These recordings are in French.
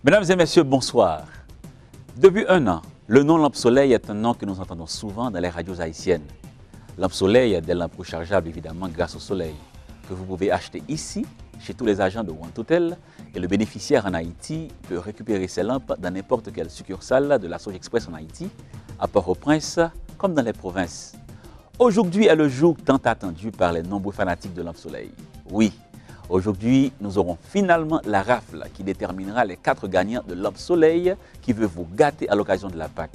Mesdames et messieurs, bonsoir. Depuis un an, le nom Lampe Soleil est un nom que nous entendons souvent dans les radios haïtiennes. Lampe Soleil, des lampes rechargeables évidemment grâce au soleil, que vous pouvez acheter ici, chez tous les agents de One Total, et le bénéficiaire en Haïti peut récupérer ses lampes dans n'importe quelle succursale de la Sogexpress en Haïti, à Port-au-Prince, comme dans les provinces. Aujourd'hui est le jour tant attendu par les nombreux fanatiques de Lampe Soleil. Oui. Aujourd'hui, nous aurons finalement la rafle qui déterminera les 4 gagnants de Lampe Soleil qui veut vous gâter à l'occasion de la Pâques.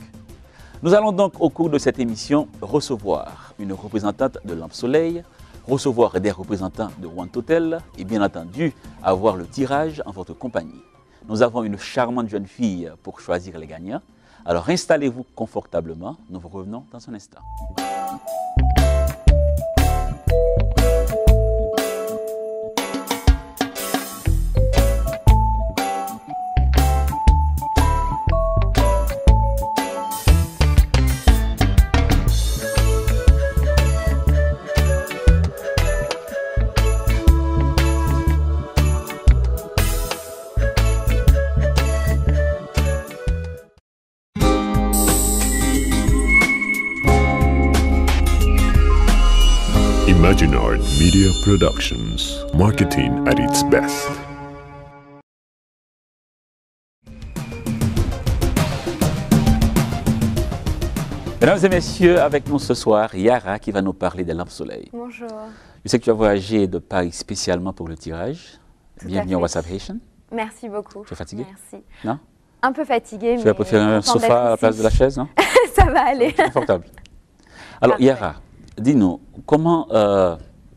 Nous allons donc au cours de cette émission recevoir une représentante de Lampe Soleil, recevoir des représentants de One Total et bien entendu avoir le tirage en votre compagnie. Nous avons une charmante jeune fille pour choisir les gagnants. Alors installez-vous confortablement, nous vous revenons dans un instant. Imaginard Media Productions, marketing at its best. Mesdames et messieurs, avec nous ce soir, Yara qui va nous parler des lampes soleil. Bonjour. Je sais que tu as voyagé de Paris spécialement pour le tirage. Bienvenue au WhatsApp Haitian. Merci beaucoup. Tu es fatiguée? Merci. Non? Un peu fatiguée, mais... Tu as préféré un sofa à la place de la chaise, non? Ça va aller. C'est confortable. Alors, Parfait. Yara, dis-nous, comment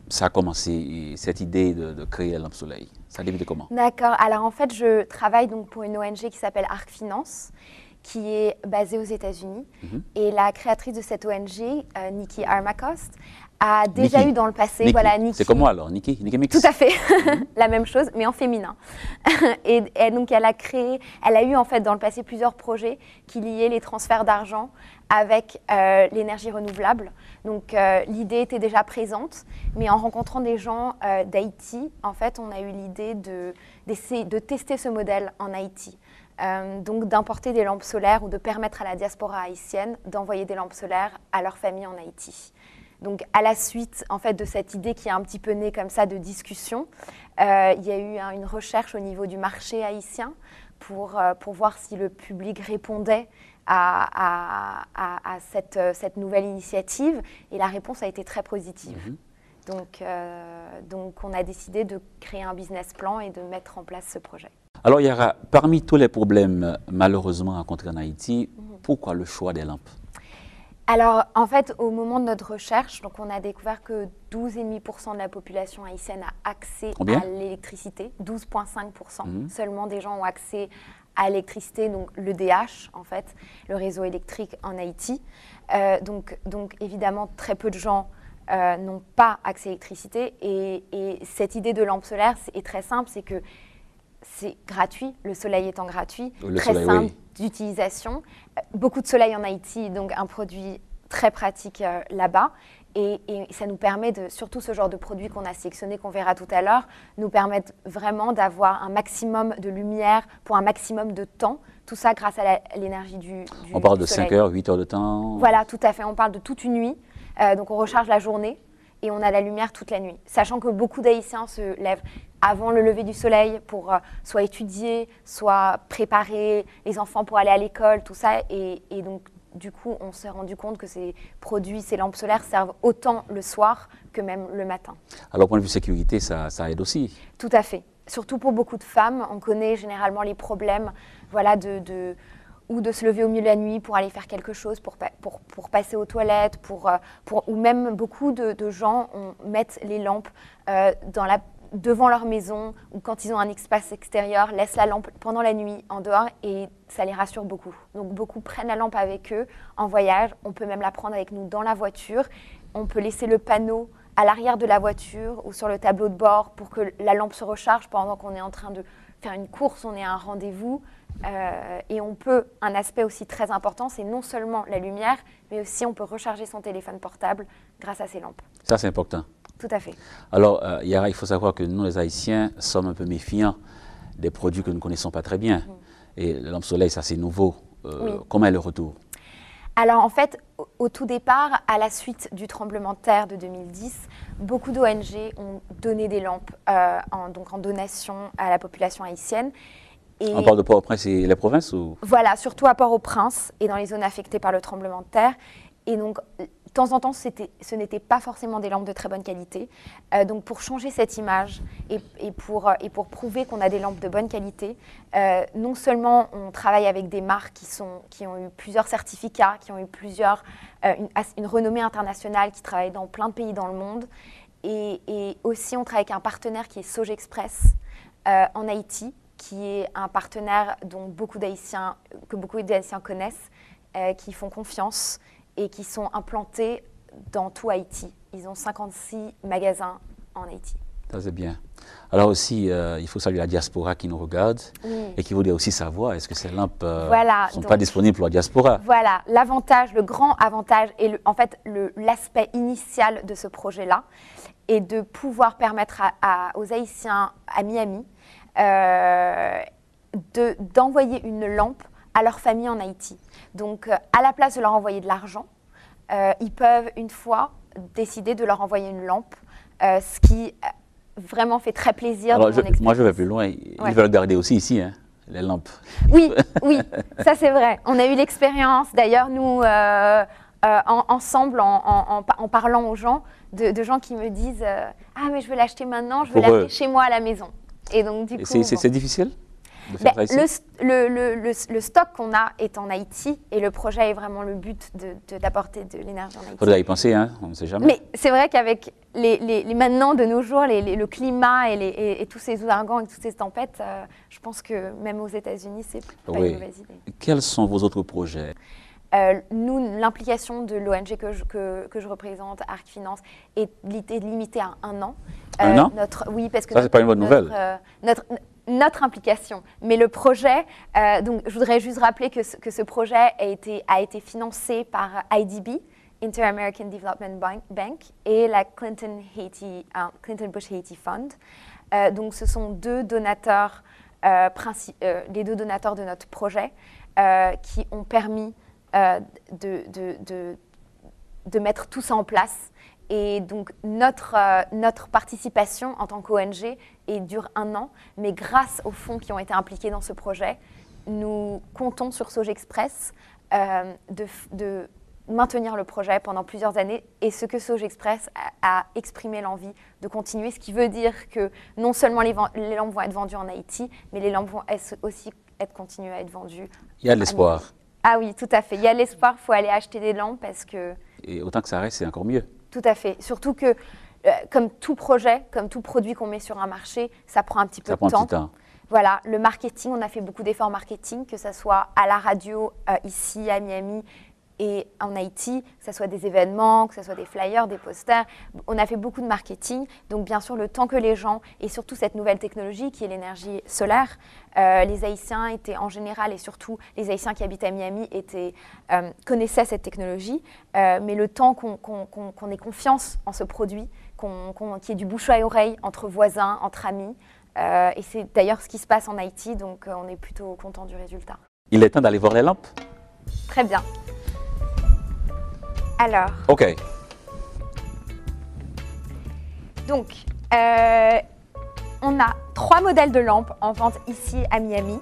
ça a commencé, cette idée de créer la lampe soleil? Ça a débuté comment? D'accord. Alors, en fait, je travaille donc pour une ONG qui s'appelle Arc Finance, qui est basée aux États-Unis. Et la créatrice de cette ONG, Nikki Armacost, a déjà eu dans le passé... Nikki. Voilà, Nikki. C'est comme moi alors, Nikki Mix? Tout à fait, la même chose, mais en féminin. et donc, elle a eu en fait dans le passé plusieurs projets qui liaient les transferts d'argent avec l'énergie renouvelable. Donc, l'idée était déjà présente, mais en rencontrant des gens d'Haïti, en fait, on a eu l'idée d'essayer de tester ce modèle en Haïti. Donc, d'importer des lampes solaires ou de permettre à la diaspora haïtienne d'envoyer des lampes solaires à leur famille en Haïti. Donc, à la suite en fait, de cette idée qui est un petit peu née comme ça de discussion, il y a eu une recherche au niveau du marché haïtien pour voir si le public répondait à cette nouvelle initiative. Et la réponse a été très positive. Donc, on a décidé de créer un business plan et de mettre en place ce projet. Alors, Yara, parmi tous les problèmes malheureusement rencontrés en Haïti, pourquoi le choix des lampes? Alors, en fait, au moment de notre recherche, donc on a découvert que 12,5% de la population haïtienne a accès à l'électricité, 12,5%. Seulement des gens ont accès à l'électricité, donc l'EDH, en fait, le réseau électrique en Haïti. Donc, évidemment, très peu de gens n'ont pas accès à l'électricité. Et cette idée de lampe solaire est très simple, c'est que c'est gratuit, le soleil étant gratuit, très simple d'utilisation. Beaucoup de soleil en Haïti, donc un produit très pratique là-bas. Et ça nous permet, surtout ce genre de produits qu'on a sélectionnés, qu'on verra tout à l'heure, nous permettent vraiment d'avoir un maximum de lumière pour un maximum de temps. Tout ça grâce à l'énergie du soleil. On parle de 5 heures, 8 heures de temps? Voilà, tout à fait. On parle de toute une nuit. Donc on recharge la journée et on a la lumière toute la nuit. Sachant que beaucoup d'Haïtiens se lèvent avant le lever du soleil pour soit étudier, soit préparer les enfants pour aller à l'école, tout ça. Et donc, du coup, on s'est rendu compte que ces produits, ces lampes solaires servent autant le soir que même le matin. Alors, au point de vue sécurité, ça aide aussi? Tout à fait. Surtout pour beaucoup de femmes, on connaît généralement les problèmes voilà, ou de se lever au milieu de la nuit pour aller faire quelque chose, pour passer aux toilettes, ou même beaucoup de gens mettent les lampes devant leur maison ou quand ils ont un espace extérieur, laissent la lampe pendant la nuit en dehors et ça les rassure beaucoup. Donc beaucoup prennent la lampe avec eux en voyage. On peut même la prendre avec nous dans la voiture. On peut laisser le panneau à l'arrière de la voiture ou sur le tableau de bord pour que la lampe se recharge pendant qu'on est en train de faire une course, on est à un rendez-vous. Et on peut, un aspect aussi très important, c'est non seulement la lumière, mais aussi on peut recharger son téléphone portable grâce à ces lampes. Ça, c'est important. Tout à fait. Alors, Yara, il faut savoir que nous, les Haïtiens, sommes un peu méfiants des produits que nous ne connaissons pas très bien. Et la lampe soleil, ça, c'est nouveau. Oui. Comment est le retour? Alors en fait, au tout départ, à la suite du tremblement de terre de 2010, beaucoup d'ONG ont donné des lampes en donation à la population haïtienne. Et On parle de Port-au-Prince et les provinces ou... voilà, surtout à Port-au-Prince et dans les zones affectées par le tremblement de terre. Et donc, de temps en temps, ce n'était pas forcément des lampes de très bonne qualité. Donc, pour changer cette image et pour prouver qu'on a des lampes de bonne qualité, non seulement on travaille avec des marques qui ont eu plusieurs certificats, qui ont eu une renommée internationale, qui travaillent dans plein de pays dans le monde, et aussi on travaille avec un partenaire qui est Sogexpress en Haïti, qui est un partenaire que beaucoup d'Haïtiens connaissent, qui font confiance et qui sont implantés dans tout Haïti. Ils ont 56 magasins en Haïti. Ça, c'est bien. Alors aussi, il faut saluer la diaspora qui nous regarde et qui voudrait aussi savoir, est-ce que ces lampes ne sont pas disponibles pour la diaspora? Voilà, l'avantage, le grand avantage et en fait l'aspect initial de ce projet-là est de pouvoir permettre aux Haïtiens à Miami d'envoyer une lampe à leur famille en Haïti. Donc, à la place de leur envoyer de l'argent, ils peuvent une fois décider de leur envoyer une lampe, ce qui vraiment fait très plaisir. Alors, moi, je vais plus loin. Ils veulent garder aussi ici, hein, les lampes. Oui, oui, ça c'est vrai. On a eu l'expérience, d'ailleurs, nous, ensemble, en parlant aux gens, de gens qui me disent « Ah, mais je veux l'acheter maintenant, je veux l'acheter chez moi à la maison. » Et donc, du coup, c'est difficile de faire ça ici? Le stock qu'on a est en Haïti et le projet est vraiment le but d'apporter de l'énergie en Haïti. Il faudrait y penser, hein, on ne sait jamais. Mais c'est vrai qu'avec maintenant, de nos jours, le climat et tous ces ouragans et toutes ces tempêtes, je pense que même aux États-Unis, c'est pas une mauvaise idée. Quels sont vos autres projets? Nous, l'implication de l'ONG que je représente, Arc Finance, est limitée à 1 an. Un an? Oui, parce que ça, c'est pas une bonne nouvelle. Notre implication. Mais le projet, donc je voudrais juste rappeler que ce projet a été financé par IDB, Inter-American Development Bank, et la Clinton Bush Haiti Fund. Donc ce sont les deux donateurs de notre projet qui ont permis de mettre tout ça en place. Et donc, notre participation en tant qu'ONG dure 1 an, mais grâce aux fonds qui ont été impliqués dans ce projet, nous comptons sur Sogexpress de maintenir le projet pendant plusieurs années. Et ce que Sogexpress a exprimé l'envie de continuer, ce qui veut dire que non seulement les lampes vont être vendues en Haïti, mais les lampes vont aussi continuer à être vendues. Il y a de l'espoir. Ah oui, tout à fait. Il y a l'espoir, il faut aller acheter des lampes parce que... Et autant que ça reste, c'est encore mieux. Tout à fait. Surtout que, comme tout projet, comme tout produit qu'on met sur un marché, ça prend un petit peu de temps. Ça prend du temps. Voilà, le marketing, on a fait beaucoup d'efforts marketing, que ce soit à la radio, ici, à Miami, et en Haïti, que ce soit des événements, que ce soit des flyers, des posters. On a fait beaucoup de marketing. Donc, bien sûr, le temps que les gens, et surtout cette nouvelle technologie qui est l'énergie solaire, les Haïtiens étaient en général, et surtout les Haïtiens qui habitent à Miami, connaissaient cette technologie. Mais le temps qu'on ait confiance en ce produit, qu'il y ait du bouche à oreille entre voisins, entre amis. Et c'est d'ailleurs ce qui se passe en Haïti, donc on est plutôt content du résultat. Il est temps d'aller voir les lampes? Très bien. Alors. OK. Donc, on a 3 modèles de lampes en vente ici à Miami.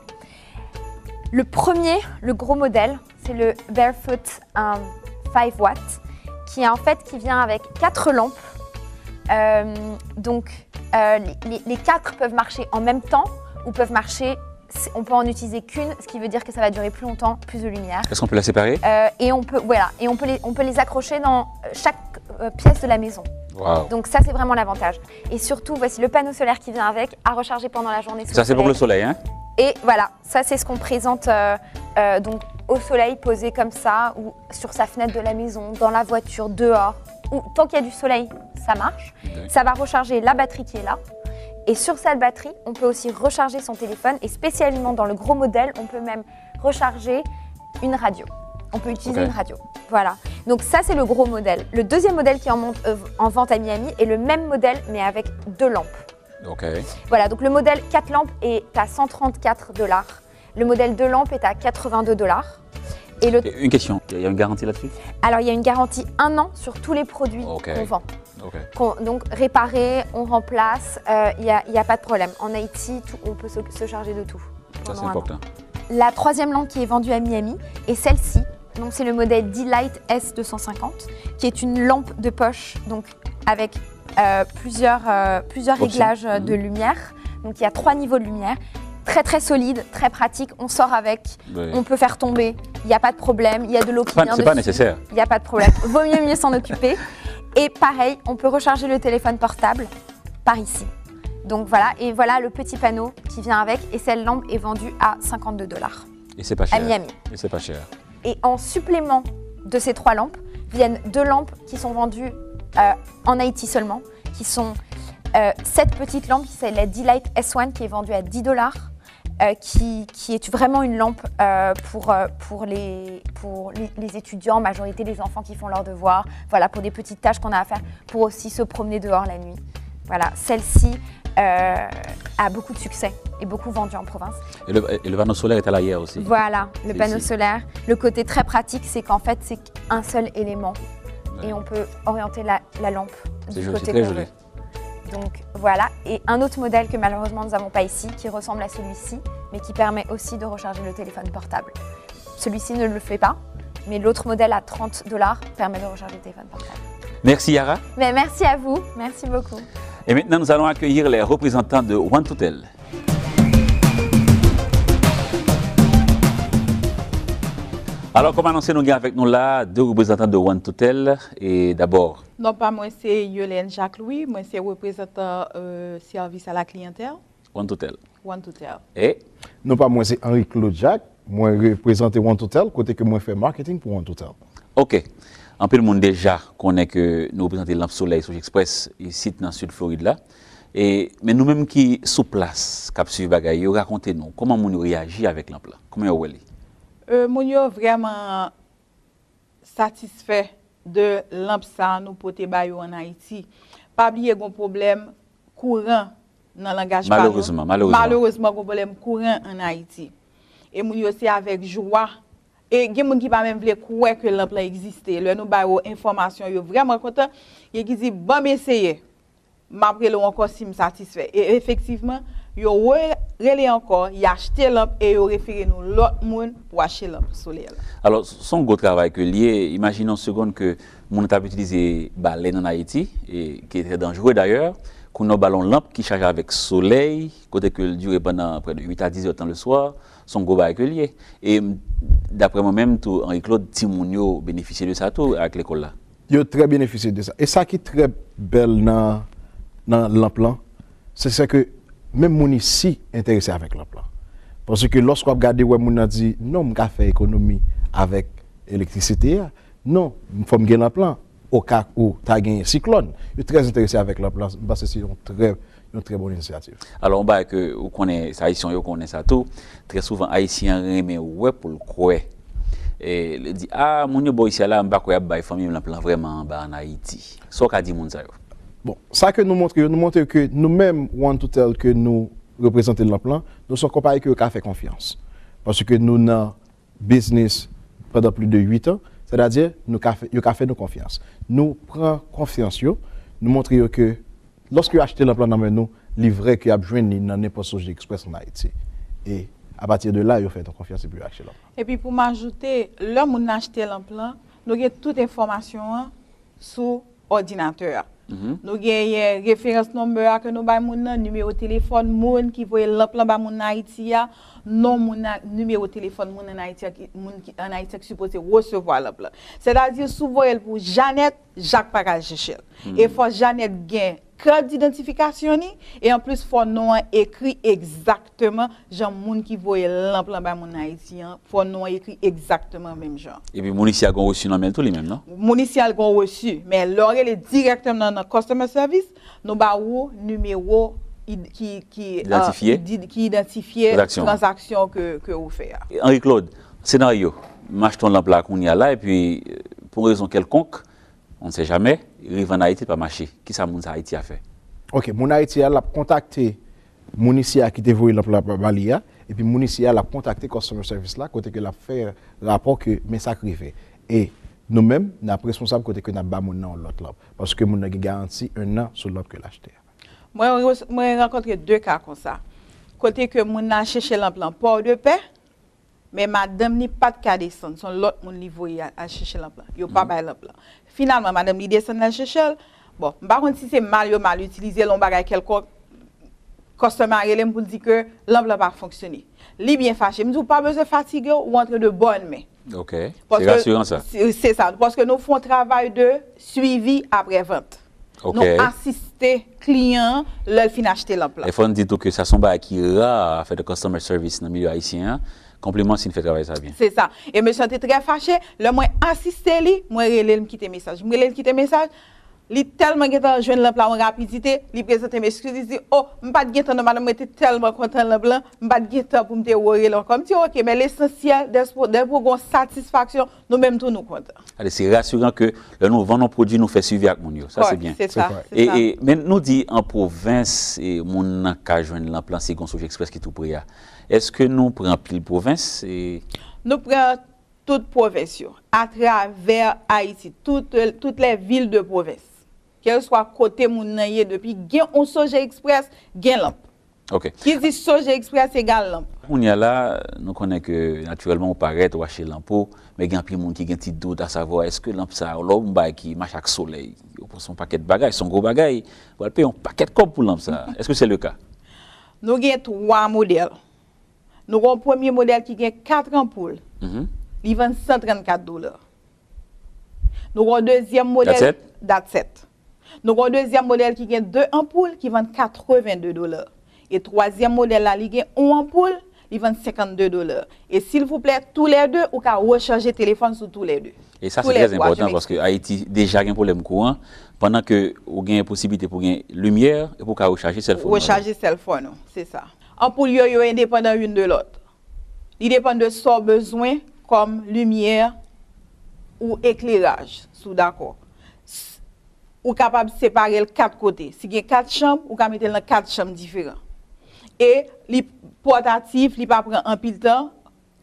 Le premier, le gros modèle, c'est le Barefoot 5 watts, qui vient avec 4 lampes. Les 4 peuvent marcher en même temps ou peuvent marcher. On peut en utiliser qu'une, ce qui veut dire que ça va durer plus longtemps, plus de lumière. Est-ce qu'on peut la séparer? Et on peut les accrocher dans chaque pièce de la maison. Wow. Donc ça, c'est vraiment l'avantage. Et surtout, voici le panneau solaire qui vient avec, à recharger pendant la journée. Ça, c'est pour le soleil, hein? Et voilà, ça, c'est ce qu'on présente donc, au soleil, posé comme ça, ou sur sa fenêtre de la maison, dans la voiture, dehors. Ou, tant qu'il y a du soleil, ça marche. Okay. Ça va recharger la batterie qui est là. Et sur cette batterie, on peut aussi recharger son téléphone. Et spécialement dans le gros modèle, on peut même recharger une radio. On peut utiliser une radio. Voilà. Donc ça, c'est le gros modèle. Le deuxième modèle qui est en vente à Miami est le même modèle, mais avec 2 lampes. OK. Voilà, donc le modèle 4 lampes est à 134 $. Le modèle 2 lampes est à 82 $. Et une question, il y a une garantie là-dessus? Alors, il y a une garantie 1 an sur tous les produits qu'on vend. Donc, réparer, on remplace, il n'y a pas de problème. En Haïti, on peut se charger de tout. Ça, c'est important. La troisième lampe qui est vendue à Miami est celle-ci. Donc, c'est le modèle D-Light S250, qui est une lampe de poche, donc avec plusieurs réglages de lumière. Donc, il y a 3 niveaux de lumière. Très très solide, très pratique, on sort avec, on peut faire tomber, il n'y a pas de problème, il y a de l'eau qui vient dessus. C'est pas nécessaire. Il n'y a pas de problème, vaut mieux s'en occuper. Et pareil, on peut recharger le téléphone portable par ici. Donc voilà, et voilà le petit panneau qui vient avec, et cette lampe est vendue à 52 $. Et c'est pas cher. À Miami. Et c'est pas cher. Et en supplément de ces 3 lampes, viennent 2 lampes qui sont vendues en Haïti seulement, qui sont cette petite lampe, c'est la D-Light S1 qui est vendue à 10 $. Qui est vraiment une lampe pour les étudiants, en majorité les enfants qui font leurs devoirs, voilà, pour des petites tâches qu'on a à faire, pour aussi se promener dehors la nuit. Voilà, celle-ci a beaucoup de succès et beaucoup vendue en province. Et le panneau solaire est à l'arrière aussi. Voilà, le panneau solaire. Le côté très pratique, c'est qu'en fait, c'est un seul élément et on peut orienter la lampe du côté qu'on veut. Donc voilà, et un autre modèle que malheureusement nous n'avons pas ici, qui ressemble à celui-ci, mais qui permet aussi de recharger le téléphone portable. Celui-ci ne le fait pas, mais l'autre modèle à 30 $ permet de recharger le téléphone portable. Merci Yara. Mais merci à vous, merci beaucoup. Et maintenant nous allons accueillir les représentants de OneToTel. Alors, comme annoncé, nous avons avec nous là 2 représentants de OneToTel. Et d'abord... Non, pas moi, c'est Yolène Jacques-Louis. Moi, c'est représentant service à la clientèle. OneToTel. OneToTel. Et? Non, pas moi, c'est Henri-Claude Jacques. Moi, représente OneToTel, côté que moi, je fais marketing pour OneToTel. OK. En peu le monde déjà connaît que nous représentons Lampe Soleil sur Express, ici dans le sud Floride là. Mais nous-mêmes qui sous place, cap suivre bagaille, racontez-nous comment nous réagit avec Lampe là. Comment vous voyez? Mon yo vraiment satisfait de l'AMPSA nous porter en Haïti. Pas oublier un problème courant dans le langage malheureusement. Malheureusement, un problème courant en Haïti. Et mon yo c'est avec joie. Et il y a des gens qui ne même pas croire que l'AMPSA existe. Le nous avons des informations, yo vraiment content. Et qui dit bon essayer. M'après le encore si me satisfait. Et effectivement, yo relé encore, y acheté lampe et yo référé nous l'autre monde pour acheter lampe solaire. Alors, son gros travail que lié, imaginons une seconde que mon a utilisé baleine en Haïti et qui est très dangereux d'ailleurs, qu'on a un ballon lampe qui charge avec soleil, côté que le dure pendant près de 8 à 10 heures temps le soir, son gros travail que lié. Et d'après moi-même, tout Henri-Claude Timounio bénéficié de ça tout avec l'école là. Yo très bénéficié de ça. Et ça qui est très belle dans l'emploi, c'est que même mon ici intéressé avec l'emploi. Parce que lorsqu'on regarde, on a dit non, je vais faire économie avec l'électricité. Non, il faut que je l'emploi. Au cas où tu as gagné un cyclone, je suis très intéressé avec l'emploi parce que c'est une très bonne initiative. Alors, on va que vous connaissez, Haïtiens, vous connaissez ça tout. Très souvent, Haïtiens remet ouais pour le croire. Et il dit ah, mon boy ici là, on va quoi ba famille l'emploi vraiment en Haïti. So qu'a dit mon ça. Bon, ça que nous montrons que nous-mêmes, OneToTel, que nous représentons l'emploi, nous sommes comparés que nous avons fait confiance. Parce que nous avons business pendant plus de 8 ans, c'est-à-dire nous avons fait nos confiance. Nous prenons confiance, nous montrons que lorsque vous achetez l'emploi dans nous, livré que vous avez besoin dans n'importe quel express en Haïti. Et à partir de là, vous faites confiance et puis vous achetez l'emploi. Et puis pour m'ajouter, l'homme qui a acheté l'emploi, nous avons toute information sur ordinateur. Nous avons référence number que nous avons numéro de téléphone moun qui voit lampe là moun Haïti non mon numéro de téléphone moun en Haïti qui supposé recevoir lampe là. C'est-à-dire souvent elle pour Jeannette, Jacques pas ka chercher. Et faut Jeannette gain code d'identification et en plus faut nom écrit exactement genre moun qui voit lampe là ba moun haïtien faut nom écrit exactement même genre et puis moun ici a gon reçu non même tout les mêmes non moun ici a gon reçu mais l'oreille est directement dans customer service nous ba ou numéro qui identifie transaction que vous faites. Henri Claude, scénario, m'acheton lampe là qu'on y a là et puis pour raison quelconque, on ne sait jamais, il arrive en Haïti pas marcher. Qui ça moun Haïti a fait? OK, mon Haïti a contacté mon ici qui te voyé lampe là balia et puis mon ici a contacté customer service là côté que l'a fait rapport que mais ça arrivé. Et nous-mêmes, nous sommes responsables côté que nous avons mon nom l'autre lampe parce que nous avons garanti un an sur l'autre que l'acheter. Moi rencontré deux cas comme ça. Côté que moun a cherché l'emploi port de paix, mais madame ni pas de cas descendre, son l'autre moun li voye à chercher l'emploi. Yo pas bay l'emploi. Finalement madame li descend la chercher. Bon, par contre si c'est mal utilisé l'on bagay quelconque customer relem pour dire que l'emploi pas fonctionner. Li bien fâché, me dit pas besoin fatigué ou entre de bonnes mains. OK. C'est rassurant ça. C'est ça parce que nous faisons un travail de suivi après vente. OK. Nous assister client leur fin acheter l'emploi. Il faut dire que ça sont pas qui rare à faire de customer service dans le milieu haïtien. Compliment si nous fait travailler ça bien. C'est ça. Et me sentais très fâché, le moi assister li, moi relé me quitter message. Me relé quitter message. Li tellement gêtant joindre l'emploi en rapidité, li présenter mes excuses, il dit oh, m'pas gêtant madame était tellement content l'emploi, m'pas gêtant pour me te worrer comme tu OK, mais l'essentiel pour gon satisfaction, nous même tout nous content. Allez, c'est rassurant que le nous vendons produit nous fait suivre avec mon ça c'est bien. C'est ça. Et mais nous dit en province et mon ka joindre l'emploi c'est Gonsoge Express qui tout prêt. Est-ce que nous prenons pile province et nous prenons toute province à travers Haïti, toutes les villes de province. Quel soit côté moun depuis gen on Soje Express gen lampe. OK. Qui dit Soje Express égale lampe. On y a là, nous connaissons que naturellement on paraît ou acheter lampe, mais gen pile moun qui gen petit doute à savoir est-ce que lampe ça l'homme ba qui marche avec soleil, pour son paquet de bagages, son gros bagages, on va payer un paquet de cop pour lampe ça. Est-ce que c'est le cas? Nous avons 3 modèles. Nous avons un premier modèle qui a 4 ampoules. Il vend $134. Nous avons un deuxième modèle. That's it. Nous avons un deuxième modèle qui a 2 ampoules qui vend $82. Et troisième modèle là, il a 1 ampoule, il vend $52. Et s'il vous plaît, tous les deux, vous pouvez recharger le téléphone sur tous les deux. Et ça, c'est très important parce que Haïti déjà a un problème courant pendant que vous avez une possibilité pour gagner lumière et pour recharger cell phone. Recharger cell phone, c'est ça. Ampoule yo indépendant l'une de l'autre. Il dépend de son besoin comme lumière ou éclairage, sous d'accord. Ou capable de séparer les 4 côtés. Si il y a 4 chambres, ou capable de mettre dans 4 chambres différentes. Et les portatifs, il pas prend un pile temps,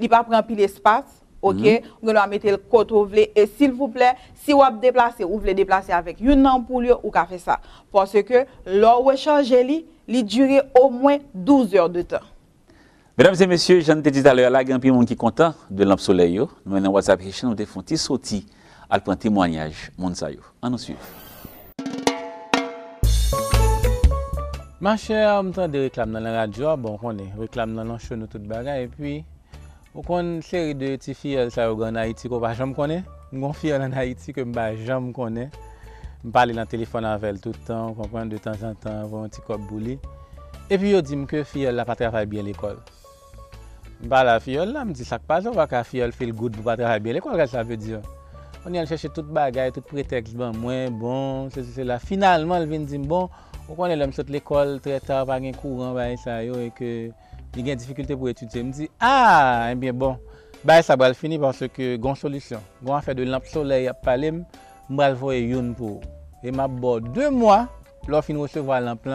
il pas prend pile espace, OK? Vous allez mettre le côté où vous voulez et s'il vous plaît, si vous voulez déplacer avec une ampoule ou ka fait ça parce que l'heure recharger li dure au moins 12 heures de temps. Mesdames et messieurs, j'en ai dit tout à l'heure là, il y a un peu de monde qui est content de lampe soleil. Nous dans WhatsApp nous te font sorti à prendre témoignage monde ça yo. On nous suit. Ma chère, on entend des réclames dans la radio, bon, on est réclame dans l'enchon nous toute bagarre et puis on connaît une série de petites filles ça en Haïti qu'on pas jamais connaît. Une fille en Haïti que m'pas jamais connaît. Je parle dans le téléphone avec elle tout le temps, comprendre de temps en temps, voir un petit cop bouli. Et puis il dit que fille là pas travaille bien l'école. Je parle à la fille là, me dit ça pas on va que fille fait le good pour pas travailler bien l'école, qu'est-ce que ça veut dire? On y a chercher toute bagarre, tout prétexte bon, c'est là finalement elle vient dire bon on connaît l'homme saute l'école très tard, pas de courant, ça, et que il y a des difficultés pour étudier. Je me dis, ah, eh bien bon, ça va le finir parce que j'ai une solution. J'ai fait de lampe soleil à parler, je vais le voir une pour. Et je vais 2 mois, je vais recevoir lampe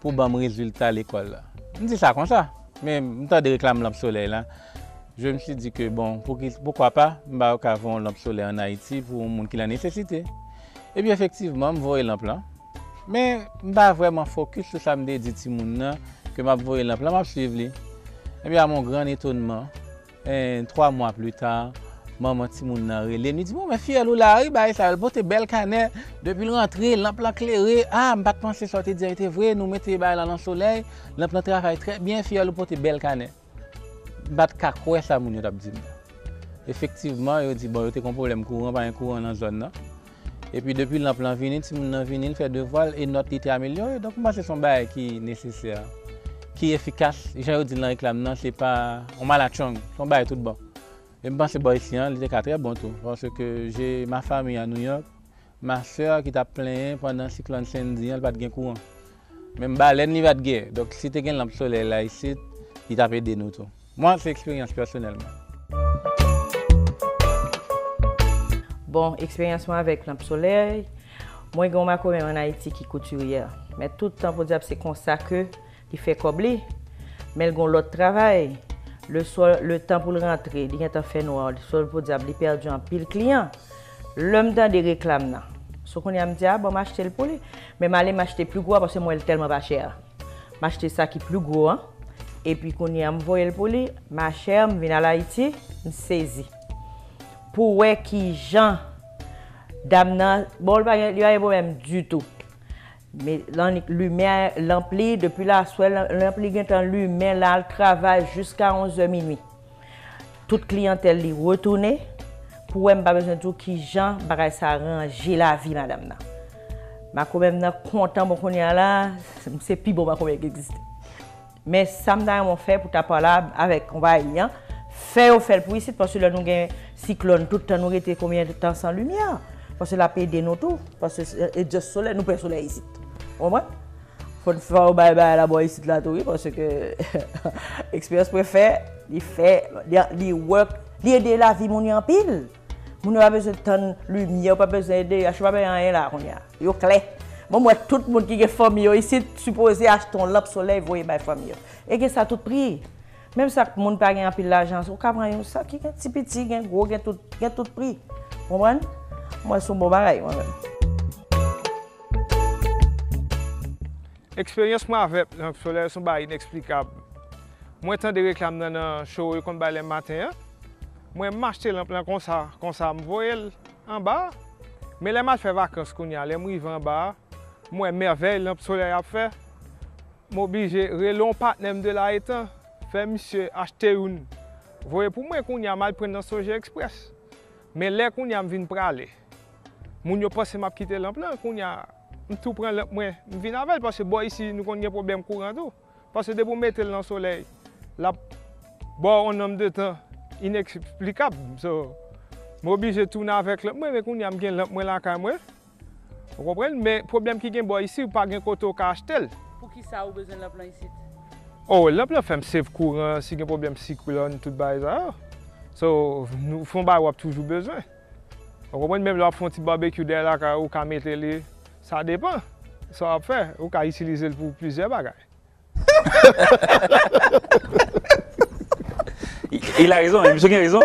pour me résultat à l'école. Je me dis ça comme ça. Mais je de réclame lampe soleil là. Je me suis dit que bon, pourquoi pas, je vais avoir une lampe soleil en Haïti pour les gens qui la nécessité. Et bien effectivement, je vois lampe là. Mais je ne suis pas vraiment focus sur ça, me dit que je vois l'emploi, je suivre. Et bien, à mon grand étonnement, 3 mois plus tard, maman ti moun nan relé, nous dit bon mais fille ou la bah ça elle porte belle canet depuis le rentrée, lampe éclairée. Ah, m'pas penser sortir dire était vrai, nous mettez bah dans le soleil, lampe travaille très bien, fille ou porte belle canet. M'pas ka quoi ça moun yo t'a dit. Effectivement, yo dit bon yo te un problème courant pas un courant dans zone là. Et puis depuis lampe vini, ti moun nan vini, il fait devoir et notre était amélioré. Donc moi c'est son bail qui est nécessaire, qui est efficace. J'ai dit dans réclame non, c'est pas on mal à chong, son bail tout bon. Et je pense que c'est ici, il était très bon tout. Parce que j'ai ma famille à New York, ma soeur qui t'a plaint pendant le cyclone Sandy, elle n'a pas de courant. Même baleine, il va de guerre. Donc si tu as une lampe solaire là ici, il t'a aidé nous tout. Moi, c'est expérience personnellement. Bon, expérience avec lampe solaire. Moi, j'ai ma commune en Haïti qui est couturière. Mais tout le temps, pour dire c'est comme ça que il fait cobler. Mais il y a l'autre travail. Le temps pour rentrer, il y a un fait noir, le sol pour dire, il perdu un pile client. L'homme dans des réclames. Ce qu'on a me dit, bon, m'acheter le poulet. Mais je vais m'acheter plus gros parce que moi, il est tellement pas cher. M'acheter ça qui est plus gros. Hein? Et puis, quand on a envoyé le poulet, ma chère, je viens à l'Haïti, je saisis. Pour voir qui Jean, dame, bon, il n'y a pas de problème du tout. Mais lumière, l'ampli, depuis la soirée, l'ampli est en lumière, là, le travail jusqu'à 11h minuit. Toute clientèle est retournée. Pour moi, je n'ai pas besoin de tout qui Jean, ça arranger la vie, madame. Je suis quand même content de qu'on est là, c'est plus bon qui existe. Mais ça me fait pour parler avec compagnie. Faire pour ici, parce que là, nous avons un cyclone, tout le temps, nous avons combien de temps sans lumière? Parce que la paix de nous tout, parce que le soleil, nous prenons le soleil ici. Au moins, il faut faire bye bye là-bas ici, là, parce que l'expérience préfère, il fait, il work, il aide la vie, mon en pile. Mon n'a pas besoin de temps lumière, pas besoin d'aider, je ne sais pas rien là, il est clair. Moi, tout le monde qui est famille ici, supposé acheter un lampe soleil, vous voyez ma famille. Et que ça tout prix. Même ça, le monde n'a pas un pile d'argent, on peut prendre ça qui est petit petit, gros, tout prix. Vous comprenez? Moi, c'est un bon bagage, moi-même. Expérience avec le soleil, c'est inexplicable. Moi, quand je réclame dans le show, quand je le matin, moi, je m'achète l'emploi comme ça, je vois en bas. Mais les je fais vacances, les je en bas, moi, merveille, le soleil a fait. Je suis obligé de relon partenaire de la étang, faire monsieur acheter une. Vous voyez, pour moi, je suis mal prendre dans le Soje Express. Mais là, je viens pour aller. Je pense que je quitter l'emploi, je tout prends moi, je viens avec parce que ici, nous avons un problème courant. Parce que de vous mettre dans le soleil, là, bon, un homme de temps inexplicable. So, je suis obligé de tourner avec l'emploi, mais quand je viens l'emploi là, vous comprenez? Mais le problème qui est ici, il n'y a pas de côté à acheter. Pour qui ça a besoin de l'emploi ici? Oh, l'emploi fait un safe courant, si il y a un problème cyclone, tout ça. So, nous faisons toujours besoin. Vous comprenez? Même là, on fait un petit barbecue derrière là, ou on mettre les. Ça dépend. Ça va faire. Ou on utiliser pour plusieurs bagages. Il a raison, monsieur a raison.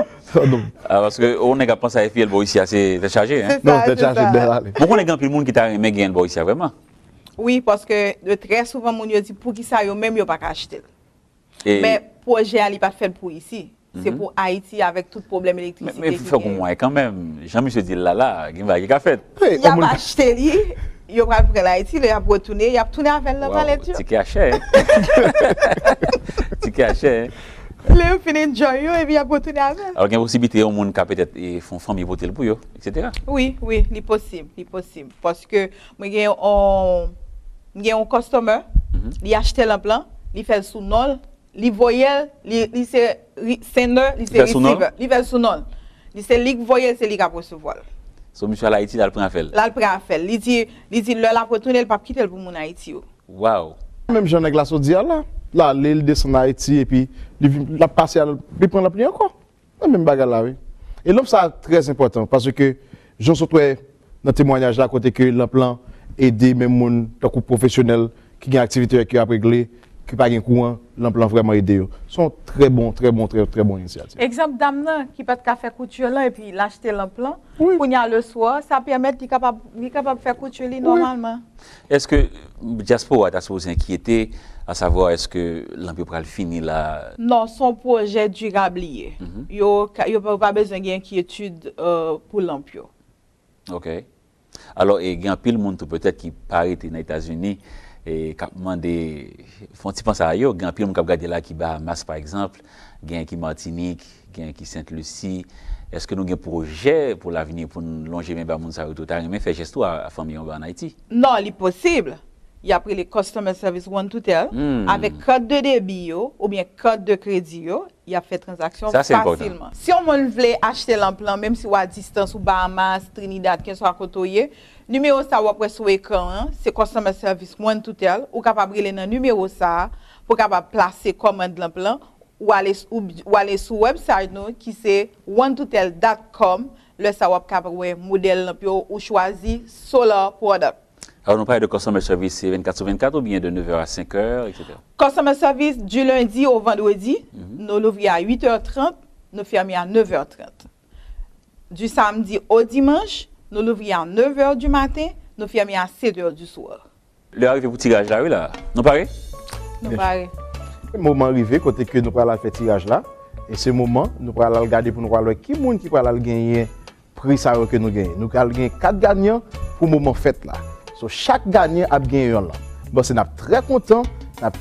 Parce qu'on n'a pas pensé à la fille, elle va ici assez chargée. Hein? Non, c'est chargé derrière. Pourquoi on a plus de monde qui t'a aimé gagner ici vraiment? Oui, parce que très souvent, on dit pour qui ça, même yo pas acheter. Mais le projet n'est pas fait pour ici. C'est pour Haïti avec tout problème électricité. Mais il faut qu'on voit quand même. Jean-Michel dit là, il a fait. Il a acheté lui, il a pris l'Haïti, il a retourné, il a tourné avec le palette. Ticket acheté. Ticket acheté. Il a fini de jouer et puis il a retourné avec. Alors il y a une possibilité au monde qui peut-être font famille voter pour eux, etc. Oui, c'est possible, Parce que moi j'ai un customer, il a acheté l'implant, il fait sous nol. Les voyelles, il c'est sender, il c'est receiver, il fait sous non. Il c'est ligue voyelle, c'est ligue à recevoir. So monsieur à Haïti, là le prend à faire. Là le prend à faire. Il dit le la retourner, il pas quitter pour mon Haïti. Wow. Même Jean avec la Sodia là, il descend en Haïti et puis il passe il prend la pluie encore. Même bagarre là oui. Et l'homme ça très important parce que j'en suis dans le témoignage là côté que l'implant aider même monde tant que professionnel qui a une activité qui a réglé qui pas de courant, l'emploi vraiment aidé. Sont très bons initiatives. Exemple dame nan, qui peut faire couture là et puis l'acheter l'emploi, pour y aller le soir, ça permet de capable de faire couture normalement. Est-ce que Diaspora t'a supposé inquiéter à savoir est-ce que l'emploi pourra le finir là? Non, son projet durable lié. Yo pas besoin d'inquiétude pour l'emploi. OK. Alors, il y a un pile monde peut-être qui paraît dans les États-Unis et qui demande, font-ils penser à eux, il y a un pile monde qui regarde là qui Bahamas par exemple, il y a un qui Martinique, il y a un qui Sainte-Lucie. Est-ce que nous avons un projet pour l'avenir pour nous longer même monde ça tout à faire geste à la famille en Haïti? Non, c'est possible. Il y a pris les customer service one to tell avec code de débit ou bien code de crédit, il a fait transaction facilement. Important. Si on veut acheter l'emploi, même si on à distance ou Bahamas, Trinidad, qui soit à côté, numéro ça ou après sur l'écran, c'est customer service one to tell, ou capable de dans numéro ça pour capable placer commande l'emploi ou aller sur website nous qui c'est one2tell.com, le ça ou capable modèle l'emploi ou choisir solar product. Alors, nous parlons de customer service 24/24 ou bien de 9h à 5h, etc. Customer service du lundi au vendredi, nous l'ouvrons à 8h30, nous fermons à 9h30. Du samedi au dimanche, nous l'ouvrons à 9h du matin, nous fermons à 7h du soir. L'heure arrive pour tirage là, oui, là. Nous parlons? Nous parlons. Le moment arrivé, côté que nous allons faire tirage là, et ce moment, nous allons regarder pour nous voir qui va gagner prix ça que nous gagnons. Nous allons gagner 4 gagnants pour le moment fête là. So, chaque gagnant a gagné un là. Bon, c'est très content,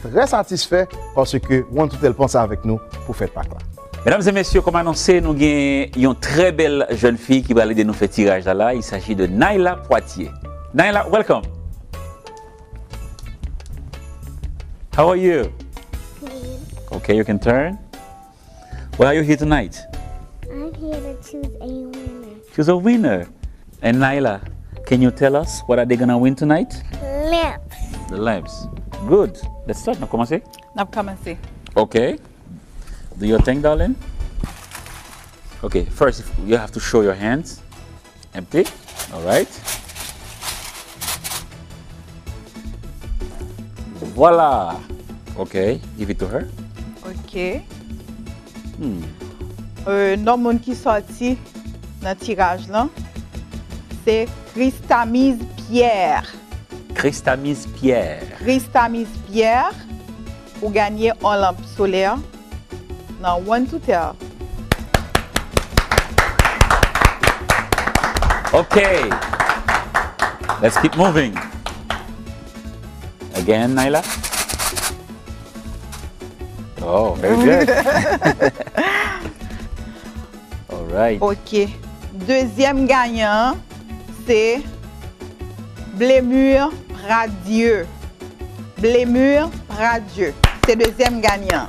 très satisfait parce que one2tell pense avec nous pour faire part là. Mesdames et messieurs, comme annoncé, nous avons une très belle jeune fille qui va aller nous faire tirage là. Il s'agit de Naila Poitier. Naila, welcome. How are you? Good. Okay, you can turn. Why are you here tonight? I'm here to choose a winner. Choose a winner. And Naila, can you tell us what are they gonna win tonight? Lamps. The lamps. Good. Let's start. Now, commencer. Now, commencer. Okay. Do your thing, darling. Okay. First, you have to show your hands. Empty. All right. Voila. Okay. Give it to her. Ok. Non, monde qui sorti dans le tirage là, c'est Christamise Pierre. Christamise Pierre. Christamise Pierre pour gagner une lampe solaire dans one2tell. Okay. Let's keep moving. Again, Naila. Oh, very good. All right. Ok. Deuxième gagnant, c'est Blémur Radieux. Blémur Radieux. C'est deuxième gagnant.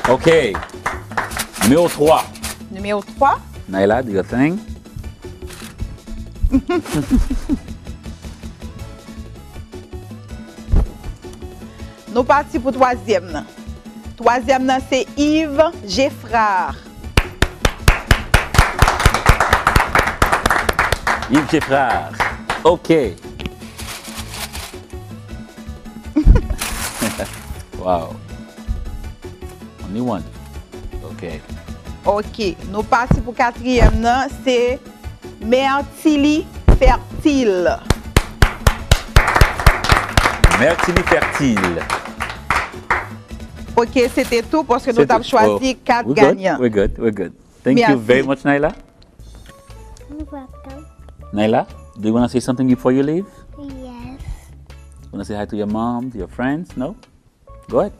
OK. Numéro 3. Numéro 3. Naila, do your thing. Nous partons pour troisième. Troisième, c'est Yves Geffrard. Yves Geffrard. OK. Wow. Only one. OK. Ok. Nous partons pour quatrième, c'est Mertili Fertile. Mertili Fertile. Ok, c'était tout parce que nous avons choisi 4 gagnants. We're good. Thank you very much, Naila. You're welcome. Naila, do you want to say something before you leave? Yes. Want to say hi to your mom, to your friends? No? Go ahead.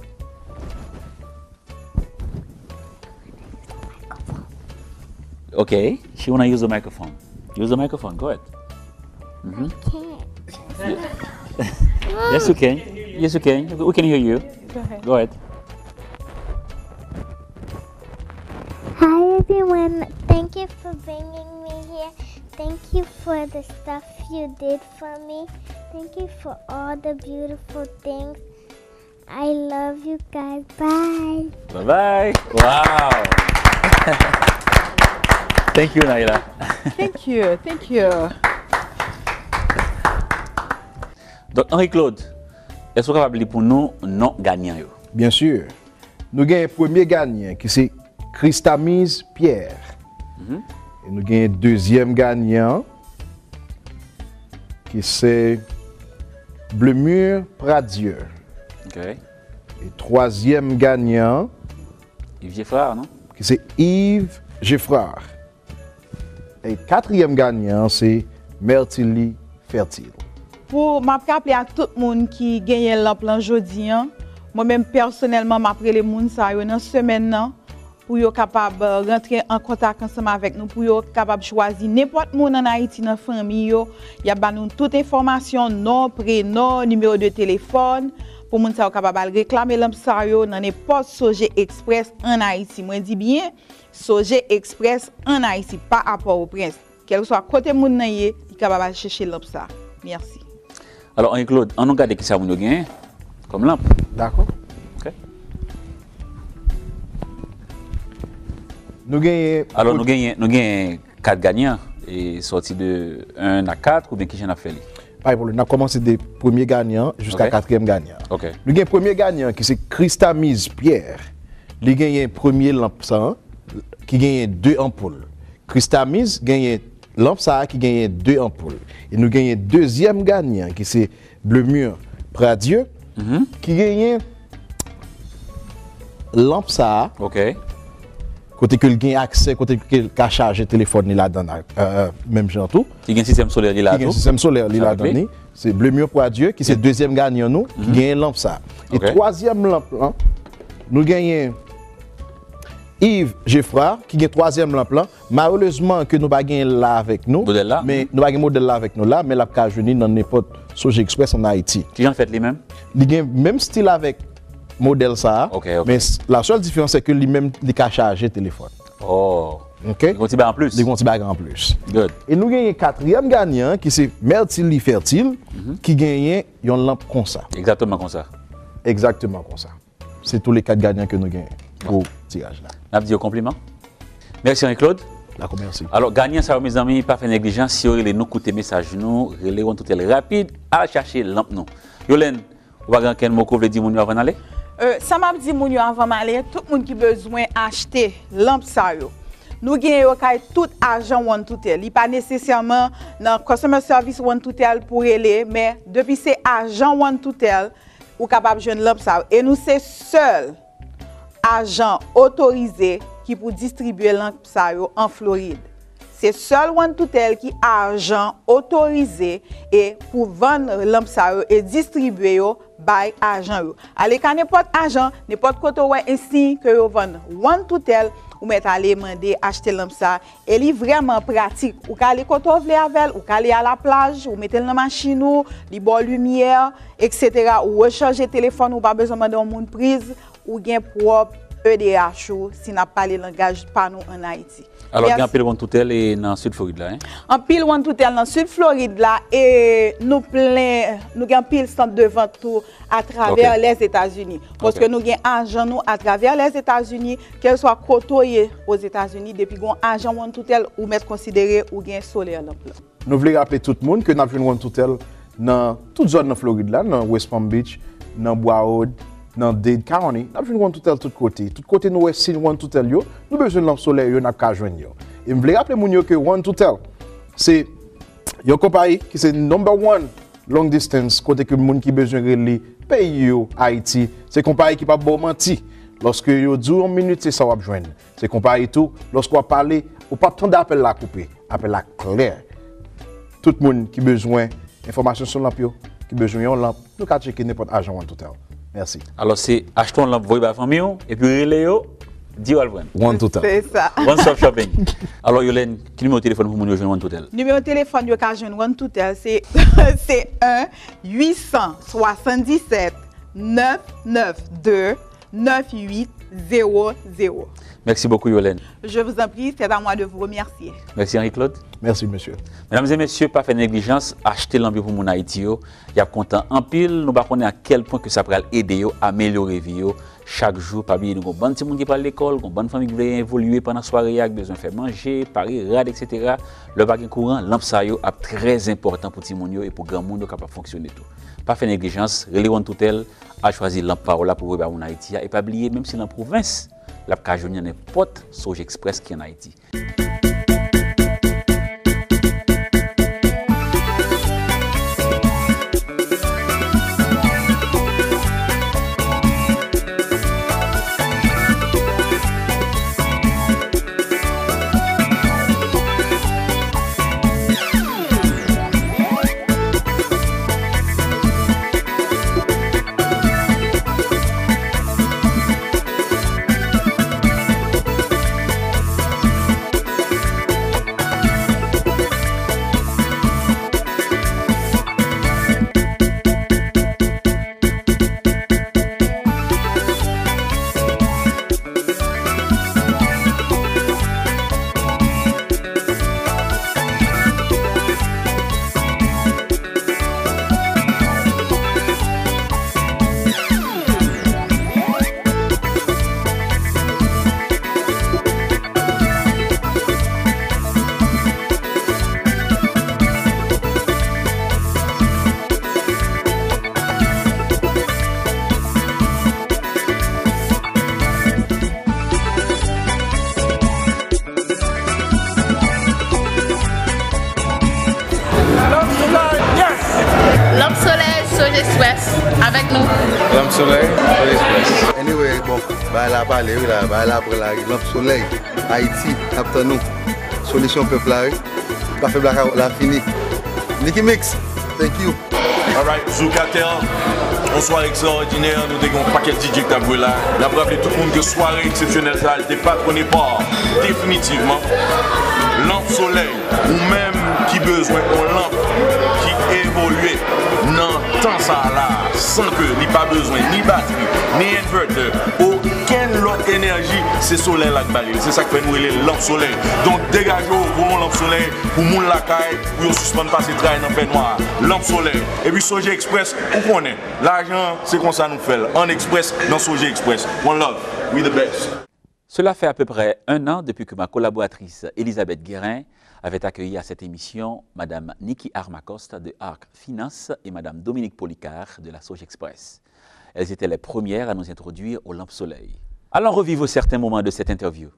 Okay, she want to use the microphone. Use the microphone, go ahead. I can't. Yes, you can. Yes, you can. We can hear you. Go ahead. Hi everyone. Thank you for bringing me here. Thank you for the stuff you did for me. Thank you for all the beautiful things. I love you guys. Bye. Bye-bye. Wow. Thank you, Naila. Thank you. Donc, Henri-Claude, est-ce que vous capable pour nous non gagnant yo? Bien sûr. Nous avons un premier gagnant qui c'est Christamise Pierre. Et nous avons un deuxième gagnant qui c'est Blemur Pradieu. OK. Et troisième gagnant Yves Geffrard, non? qui c'est Yves Geffrard. Et quatrième gagnant c'est Mertili Fertile. Pour m'appeler à tout le monde qui gagne l'emploi aujourd'hui, moi-même personnellement, m'appelle les gens dans semaine pour être capable de rentrer en contact ensemble avec nous, pour être capable de choisir n'importe monde en Haïti dans la famille. Il y a toute information, nom, prénom, numéro de téléphone, pour les gens capable de réclamer l'emploi dans n'importe Sogé Express en Haïti. Moi, je dis bien Sogé Express en Haïti, pas à Port-au-Prince. Quel que soit côté moun nan yé, il capable de chercher l'emploi. Merci. Alors, Henri-Claude, on regarde qui ça vous gagne comme lampe. D'accord. OK. Nous gagnons. Alors, nous gagnons 4 gagnants et sortis de 1 à 4 ou bien qui j'en a fait? Pas de problème. On a commencé des premiers gagnants jusqu'à quatrième gagnant. OK. Nous avons un premier gagnant qui c'est Christamise Pierre. Il gagne un premier lampe qui gagne 2 ampoules. Christamise gagne lampe qui gagne 2 ampoules. Et nous gagnons un deuxième gagnant qui c'est Blemur Pradieu qui gagne lampe OK. Côté que il gagne accès, côté que il a chargé téléphone là-dedans, même genre tout. Qui gagne système solaire là. Qui gagne système solaire là-dedans. C'est Blemur Pradieu qui c'est deuxième gagnant nous qui gagne lampe Et troisième lampe là, nous gagnons Yves Geffrard qui gagne troisième lampe là. Malheureusement que nous pas gagner là avec nous. Modèle là. Mais nous pas gagner modèle là avec nous là, mais la ka jouni dans n'importe Sogé Express en Haïti. Qui j'en fait lui-même? Il gagne même style avec modèle ça. OK. Mais la seule différence c'est que lui-même il a chargé téléphone. Oh. OK. Il continue en plus. Il continue en plus. Good. Et nous gagnons quatrième gagnant qui c'est Mertili Fertile qui gagne une lampe comme ça. Exactement comme ça. Exactement comme ça. C'est tous les 4 gagnants que nous gagnons pour le tirage là. On a dit au compliment. Merci Henri-Claude. D'accord, merci. Alors, gagnant ça, mes amis, pas fait négligence. Si vous avez nous coûter message, nous, relais tout rapide à chercher lampe nous. Yolène, vous avez quel mot que vous voulez dire avant d'aller? Ça m'a dit moun yo avant d'aller, tout le monde qui a besoin d'acheter lampe ça yo. Nous gagnons tout argent one to tell. Il pas nécessairement dans customer service one to tell pour aller, mais depuis c'est agent one to tell, ou capable de joindre lampe ça. Et nous c'est seul agent autorisé qui pour distribuer lampe ça yo en Floride. C'est seul one to tell qui agent autorisé et pour vendre lampe ça yo et distribuer yo by agent yo. Allez quand n'importe agent, n'importe côté ouais ainsi que yo vendre one to tell ou mettre aller demander acheter lampe ça, elle est vraiment pratique. Ou ka aller côté vle avec, ou ka aller à la plage, ou mettre dans la machine ou, li bon lumière, etc. ou recharger téléphone ou pas besoin de demander une prise ou gain propre EDH si n'a pas le langage pas nous en Haïti. Alors, il y a un pile one to tell et dans Sud Floride là, hein? En pile one to tell dans Sud Floride là et nous avons pile centre de vente tout à travers les États-Unis parce que nous avons agent nous à travers les États-Unis qu'elle soit côtoyé aux États-Unis depuis qu'on agent one to tell ou mettre considéré ou gain solaire là. Nous voulons rappeler tout le monde que nous avons one to tell dans toute zone de Floride là, dans West Palm Beach, dans Broward, dans Dade County, nous avons one to tell tout côté. Tout côté nous aussi one to tell yo, nous besoin de lampe solaire yo n'a pas joindre yo. Et je voulais rappeler moun yo que one to tell c'est une compagnie qui c'est number 1 long distance côté que moun qui besoin de pays yo Haïti, c'est compagnie qui pas bon menti. Lorsque yo dit 1 minute c'est ça va joindre. C'est compagnie tout lorsqu'on parler ou pas tant d'appel la couper, appel la clair. Tout le monde qui besoin information sur lampe yo, qui besoin une lampe, nous ka checker n'importe agent one to tell. Merci. Alors, c'est achetons lampe, voyez la famille, et puis relais, dis au Alvin. One to tell. C'est ça. One stop shopping. Alors, Yolène, quel numéro de téléphone pour nous joindre One to tell? Numéro de téléphone yo ka joindre One to tell, c'est 1-877-992-9800. Merci beaucoup, Yolène. Je vous en prie, c'est à moi de vous remercier. Merci, Henri-Claude. Merci, monsieur. Mesdames et messieurs, pas fait négligence, acheter l'ambiance pour mon Haïti. Il y a content en pile. Nous ne savons pas à quel point que ça pourrait aider à améliorer la vie. Chaque jour, pas oublier, nous avons bon petit monde qui parle à l'école, nous avons bonne famille qui veut évoluer pendant la soirée, avec besoin de faire manger, parier, rad, etc. Le baguette courant, lampe ça est très important pour petit monde et pour grand monde capable de fonctionner tout. Pas faire négligence, relève tout tel, à choisir lampe parole pour voir mon Haïti et pas oublier même si dans la province, la cajonie n'importe Soj Express qui est en Haïti. Lampe Soleil, Soj Express, avec nous. Lampe Soleil, Soj Express. Anyway, bon, bah là parler, là, bah là pour la Lampe Soleil, Haïti, après nous, solution peuple là, pas fait la fini. Nicky Mix, thank you. Alright, Zoukater, une soirée extraordinaire, nous avons un paquet de DJ qui a là. Nous avons rappelé tout le monde que soirée exceptionnelle, ça n'était pas prenez pas définitivement. Lampe Soleil, ou même qui besoin d'une lampe qui évolue dans temps ça là, sans que n'y pas besoin ni batterie, ni inverter, aucune autre énergie, c'est soleil là qui c'est ça que fait nous les lampes soleil. Donc dégagez pour mon lampe soleil, pour mon la caille, pour suspendre passer travail dans le noir, lampe soleil. Et puis Soj Express, vous connaissez, l'argent c'est comme ça nous fait, en express dans Soj Express. One love, we the best. Cela fait à peu près 1 an depuis que ma collaboratrice Elisabeth Guérin avait accueilli à cette émission Mme Niki Armacosta de Arc Finance et Mme Dominique Policard de la Soj Express. Elles étaient les premières à nous introduire aux lampes soleil. Allons revivre certains moments de cette interview.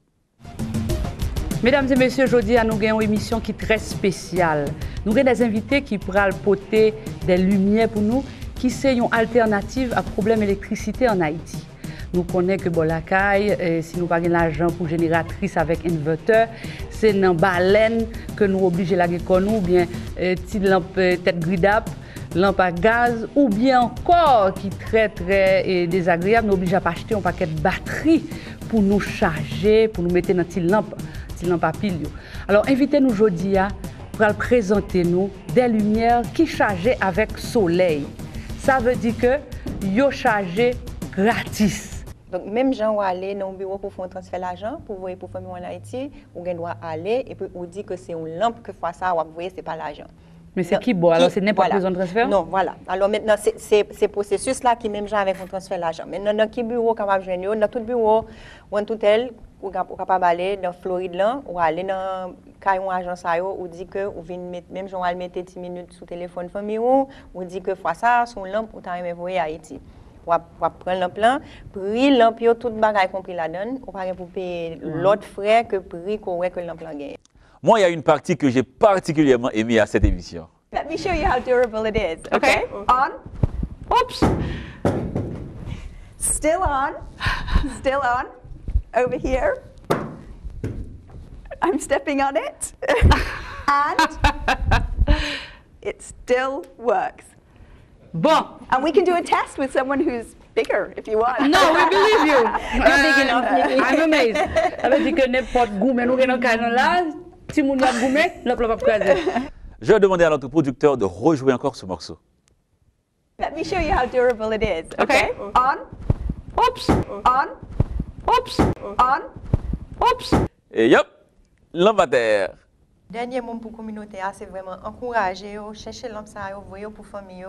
Mesdames et messieurs, aujourd'hui, nous avons une émission qui est très spéciale. Nous avons des invités qui pourraient porter des lumières pour nous, qui sont une alternative à problème d'électricité en Haïti. Nous connaissons que Bolakay, si nous n'avons pas l'argent pour génératrice avec inverteur, c'est dans baleine que nous obligons la nous, ou bien petite lampe tête gridable, lampe à gaz, ou bien encore qui est très désagréable, nous obligons à acheter un paquet de batterie pour nous charger, pour nous mettre dans une lampe à pile. Alors invitez-nous aujourd'hui pour présenter nous des lumières qui chargent avec soleil. Ça veut dire que yo chargé gratis. Donc, même gens vont aller dans un bureau pour faire un transfert d'argent, pour voir pour famille en Haïti, ou doit aller et puis on dit que c'est une lampe que fois ça, vous voyez, c'est pas l'argent. Mais c'est qui bon? Alors, c'est n'importe voilà. besoin de transfert? Non, voilà. Alors maintenant, c'est ce processus-là qui même gens avec un transfert d'argent. Maintenant, dans quel bureau capable de joindre? Dans tout bureau, ou en tout tel, ou capable d'aller dans Floride, là, ou aller dans une agence, ou dit que, ou même gens vont mettre 10 minutes sur le téléphone famille, ou dit que fois ça, son lampe, ou t'as envoyé à Haïti. On va prendre le plan, prix l'empire tout bagage compris la donne, on va pour payer l'autre frais que prix que l'empire gagne. Moi, il y a une partie que j'ai particulièrement aimée à cette émission. Let me show you how durable it is. Okay? On. Oops. Still on. Still on. Over here. I'm stepping on it. And it still works. Bon. And we can do a test with someone who's bigger if you want. No, we believe you. You're big enough, Nikki. I'm amazed. Ça veut dire que n'importe gourmet, nous avons là, si nous avons gourmet, nous avons pas Je vais demander à notre producteur de rejouer encore ce morceau. Let me show you how durable it is. Okay? On. Oops. On. Oops. On. Oups! Et yop, lampadaire. Dernier mot pour la communauté, c'est vraiment encourager, chercher l'homme ça, voyer pour la famille,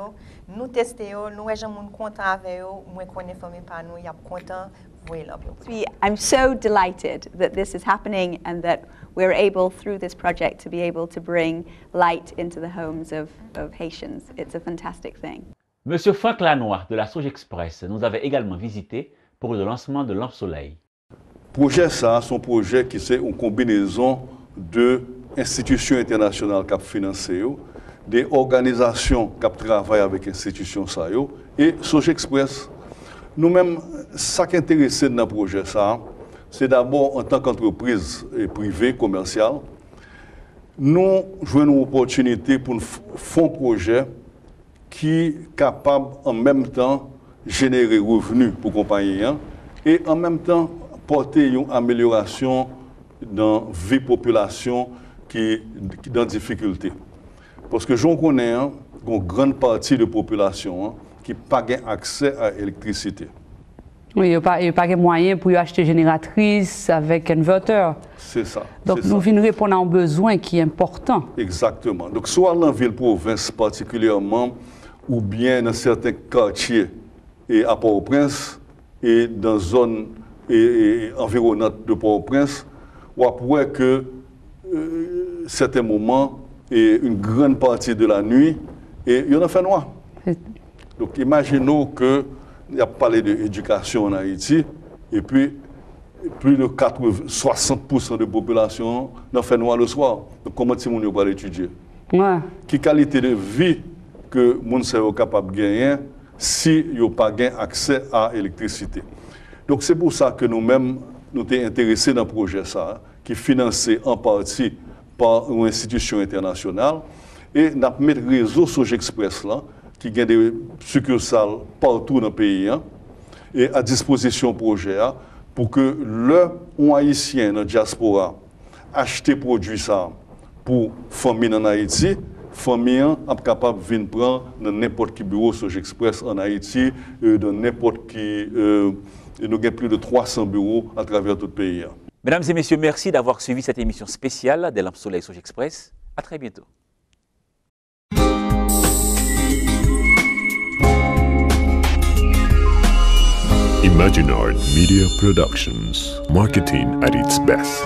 nous tester, nous les gens contents avec eux, moi qu'on est famille par nous, y a content, voyer l'homme. I'm so delighted that this is happening and that we're able, through this project, to be able to bring light into the homes of Haitians. It's a fantastic thing. Monsieur Franck Lanois de la Sauge Express nous avait également visité pour le lancement de Lampe Soleil. Projet ça, son projet qui c'est une combinaison de institutions internationales qui financent, des organisations qui travaillent avec institutions ça et Sauge Express. Nous-mêmes, ce qui est intéressant dans le projet ça, c'est d'abord en tant qu'entreprise privée, commerciale, nous jouons une opportunité pour faire un projet qui est capable en même temps de générer revenus pour les compagnies et en même temps porter une amélioration dans la vie de la population qui est dans difficulté. Parce que j'en connais une grande partie de la population qui n'a pas accès à l'électricité. Oui, il n'y a pas de moyen pour acheter une génératrice avec un inverter. C'est ça. Donc nous venons répondre à un besoin qui est important. Exactement. Donc soit dans la ville-province particulièrement, ou bien dans certains quartiers et à Port-au-Prince et dans la zone environnante de Port-au-Prince, on voit que certains moments et une grande partie de la nuit, et il y en a fait noir. Donc imaginons que il y a parlé d'éducation en Haïti, et puis plus de 60% de la population n'a fait noir le soir. Donc comment est-ce qu'on va l'étudier? Ouais. Quelle qualité de vie que les gens sont capables de gagner si ils n'ont pas accès à l'électricité? Donc c'est pour ça que nous-mêmes, nous sommes intéressés dans le projet ça, qui est financé en partie par une institution internationale, et nous avons mis le réseau Sauge Express là, qui a des succursales partout dans le pays, et à disposition du projet, pour que les Haïtiens dans la diaspora achètent des produits ça pour les familles en Haïti, les familles sont capables de venir prendre dans n'importe quel bureau Sauge Express en Haïti, dans n'importe qui. Nous avons plus de 300 bureaux à travers tout le pays. Mesdames et messieurs, merci d'avoir suivi cette émission spéciale des Lampes Soleil Sauge Express. À très bientôt. Imaginard Media Productions, marketing at its best.